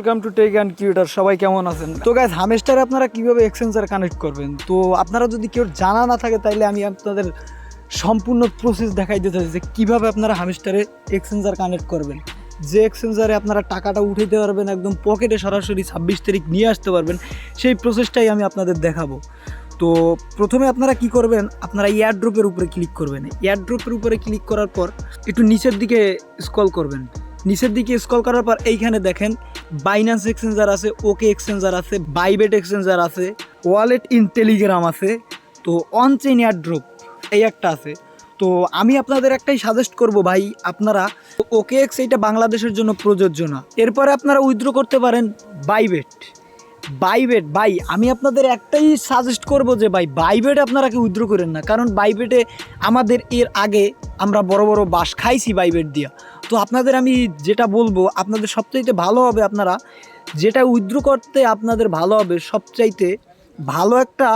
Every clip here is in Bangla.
Welcome to tech and cuter. সবাই কেমন আছেন? তো গাইস, হামেস্টারে আপনারা কীভাবে এক্সচেঞ্জার কানেক্ট করবেন, তো আপনারা যদি কেউ জানা না থাকে তাইলে আমি আপনাদের সম্পূর্ণ প্রসেস দেখাই দিতে চাই যে কীভাবে আপনারা হামেস্টারে এক্সচেঞ্জার কানেক্ট করবেন। যে এক্সচেঞ্জারে আপনারা টাকাটা উঠাইতে পারবেন, একদম পকেটে সরাসরি 26 তারিখ নিয়ে আসতে পারবেন, সেই প্রসেসটাই আমি আপনাদের দেখাবো। তো প্রথমে আপনারা কি করবেন, আপনারা এয়ারড্রপের উপরে ক্লিক করবেন। এয়ারড্রপের উপরে ক্লিক করার পর একটু নিচের দিকে স্ক্রল করবেন। নিচের দিকে স্ক্রল করার পর এইখানে দেখেন বাইন্যান্স এক্সচেঞ্জার আছে, ওকে এক্সচেঞ্জার আছে, বাইবেট এক্সচেঞ্জার আছে, ওয়ালেট ইন টেলিগ্রাম আছে, তো অনচেইন এয়ারড্রপ এই একটা আছে। তো আমি আপনাদের একটাই সাজেস্ট করব ভাই, আপনারা ওকে এক্স এইটা বাংলাদেশের জন্য প্রযোজ্য না। এরপরে আপনারা উইথড্র করতে পারেন বাইবেট। ভাই আমি আপনাদের একটাই সাজেস্ট করব যে ভাই বাইবেট আপনারা কি উইথড্র করেন না, কারণ বাইবেটে আমাদের এর আগে আমরা বড় বড় বাস খাইছি বাইবেট দিয়া। তো আপনাদের আমি যেটা বলবো, আপনাদের সবচাইতে ভালো হবে, আপনারা যেটা উইথড্র করতে আপনাদের ভালো হবে, সবচাইতে ভালো একটা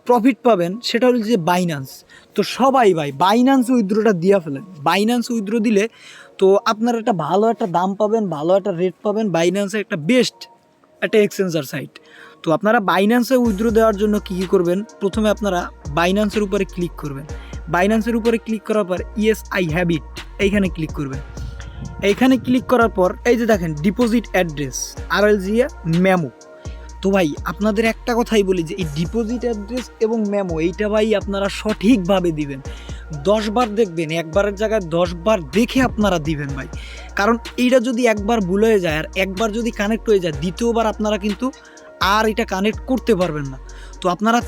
প্রফিট পাবেন, সেটা হলো যে বাইন্যান্স। তো সবাই ভাই বাইন্যান্স উইথড্রটা দিয়ে ফেলেন। বাইন্যান্স উইথড্র দিলে তো আপনারা একটা ভালো একটা দাম পাবেন, ভালো একটা রেট পাবেন। বাইন্যান্সে একটা বেস্ট একটা এক্সচেঞ্জার সাইট। তো আপনারা বাইন্যান্সে উইথড্র দেওয়ার জন্য কী করবেন, প্রথমে আপনারা বাইন্যান্সের উপরে ক্লিক করবেন। বাইন্যান্সের উপরে ক্লিক করার পর ইয়েস আই হ্যাভ ইট এইখানে ক্লিক করবেন। এইখানে ক্লিক করার পর এই যে দেখেন ডিপোজিট অ্যাড্রেস আরএলজিএ মেমো। তো ভাই আপনাদের একটা কথাই বলি যে এই ডিপোজিট অ্যাড্রেস এবং মেমো এইটা ভাই আপনারা সঠিকভাবে দিবেন। 10 বার দেখবেন, একবারের জায়গায় 10 বার দেখে আপনারা দিবেন ভাই। কারণ এইটা যদি একবার ভুল হয়ে যায় আর একবার যদি কানেক্ট হয়ে যায়, দ্বিতীয়বার আপনারা কিন্তু আর এটা কানেক্ট করতে পারবেন না। তো আপনারা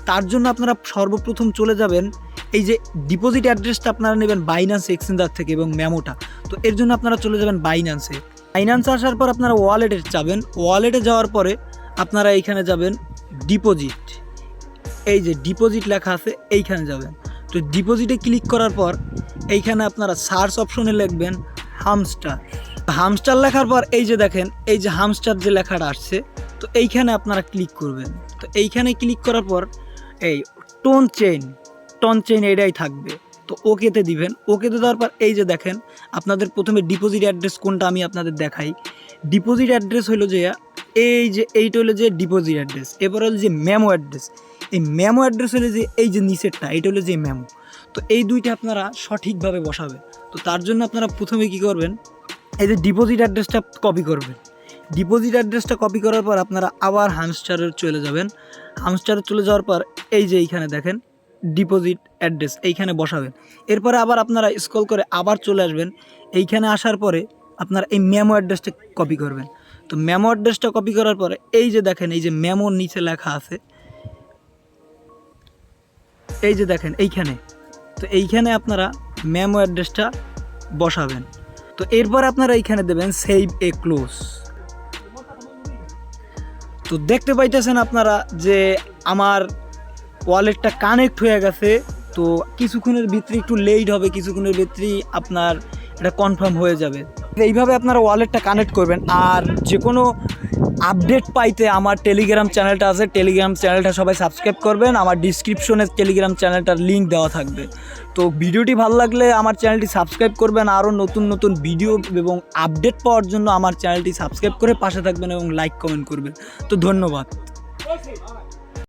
তার জন্য আপনারা সর্বপ্রথম চলে যাবেন, এই যে ডিপোজিট অ্যাড্রেসটা আপনারা নেবেন বাইন্যান্স এক্সচেঞ্জার থেকে এবং মেমোটা। তো এর জন্য আপনারা চলে যাবেন বাইন্যান্সে। বাইন্যান্সে আসার পর আপনারা ওয়ালেটে যাবেন। ওয়ালেটে যাওয়ার পরে আপনারা এইখানে যাবেন ডিপোজিট, এই যে ডিপোজিট লেখা আছে এইখানে যাবেন। তো ডিপোজিটে ক্লিক করার পর এইখানে আপনারা সার্চ অপশনে লিখবেন হামস্টার। হামস্টার লেখার পর এই যে দেখেন এই যে হামস্টার যে লেখাটা আসছে, তো এইখানে আপনারা ক্লিক করবেন। তো এইখানে ক্লিক করার পর এই টোন চেইন এটাই থাকবে, তো ওকেতে দিবেন। ওকেতে দেওয়ার পর এই যে দেখেন আপনাদের প্রথমে ডিপোজিট অ্যাড্রেস কোনটা আমি আপনাদের দেখাই। ডিপোজিট অ্যাড্রেস হলো যে এই যে এইটা হলো যে ডিপোজিট অ্যাড্রেস। এরপর হলো যে মেমো অ্যাড্রেস। এই মেমো অ্যাড্রেস হলো যে এই যে নিচেরটা, এইটা হলো যে মেমো। তো এই দুইটা আপনারা সঠিকভাবে বসাবেন। তো তার জন্য আপনারা প্রথমে কী করবেন, এই যে ডিপোজিট অ্যাড্রেসটা কপি করবেন। ডিপোজিট অ্যাড্রেসটা কপি করার পর আপনারা আবার হামস্টারে চলে যাবেন। হামস্টারে চলে যাওয়ার পর এই যে এইখানে দেখেন ডিপোজিট অ্যাড্রেস এইখানে বসাবেন। এরপরে আবার আপনারা স্ক্রল করে আবার চলে আসবেন। এইখানে আসার পরে আপনারা এই মেমো অ্যাড্রেসটা কপি করবেন। তো মেমো অ্যাড্রেসটা কপি করার পরে এই যে দেখেন এই যে মেমোর নিচে লেখা আছে, এই যে দেখেন এইখানে, তো এইখানে আপনারা মেমো অ্যাড্রেসটা বসাবেন। তো এরপর আপনারা এইখানে দেবেন সেভ এ ক্লোজ। তো দেখতে পাইতেছেন আপনারা যে আমার ওয়ালেটটা কানেক্ট হয়ে গেছে। তো কিছুক্ষণের ভিতরে একটু লেট হবে, কিছুক্ষণের ভিতরেই আপনার এটা কনফার্ম হয়ে যাবে। এইভাবে আপনারা ওয়ালেটটা কানেক্ট করবেন। আর যে কোনো আপডেট পাইতে আমার টেলিগ্রাম চ্যানেলটা আছে, টেলিগ্রাম চ্যানেলটা সবাই সাবস্ক্রাইব করবেন। আমার ডিসক্রিপশনে টেলিগ্রাম চ্যানেলটার লিঙ্ক দেওয়া থাকবে। তো ভিডিওটি ভালো লাগলে আমার চ্যানেলটি সাবস্ক্রাইব করবেন। আরও নতুন নতুন ভিডিও এবং আপডেট পাওয়ার জন্য আমার চ্যানেলটি সাবস্ক্রাইব করে পাশে থাকবেন এবং লাইক কমেন্ট করবেন। তো ধন্যবাদ।